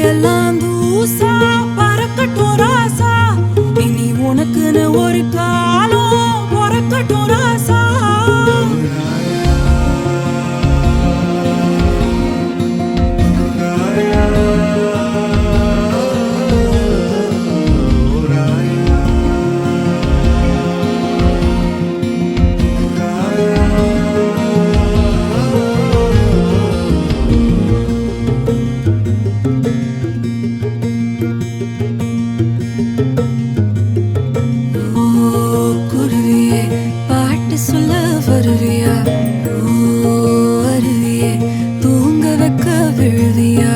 எல்லாம் தூசா பறக்கட்டும் ராசா, இனி உனக்குன்னு ஒரு காலம் பொறக்கட்டும் ராசா. குருவியே பாட்டு சொல்ல வருவியா? ஓ அருவியே தூங்க வைக்க விழுவியா?